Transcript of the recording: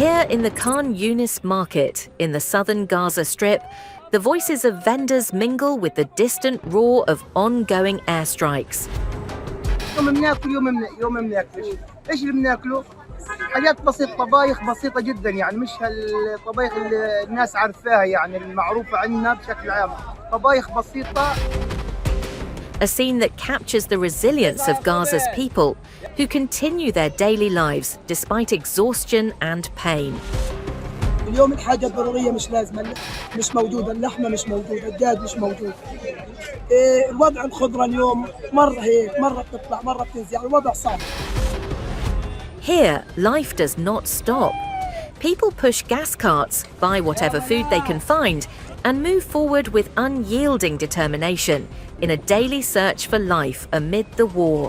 Here in the Khan Yunis market in the southern Gaza Strip, the voices of vendors mingle with the distant roar of ongoing airstrikes. يوم بناكل يوم ما بناكلش. ايش اللي بناكله؟ حاجات بسيطة، طبايخ بسيطة جدا، يعني مش هالطبايخ اللي الناس عارفاها، يعني المعروفة عندنا بشكل عام، طبايخ بسيطة. A scene that captures the resilience of Gaza's people, who continue their daily lives despite exhaustion and pain. اليوم الحاجة الضرورية مش لازمة، مش موجودة، اللحمة مش موجودة، الدجاج مش موجود. الوضع الخضرة اليوم مرة هيك، مرة بتطلع، مرة بتنزل، يعني الوضع صعب. Here, life does not stop. People push gas carts, buy whatever food they can find, and move forward with unyielding determination in a daily search for life amid the war.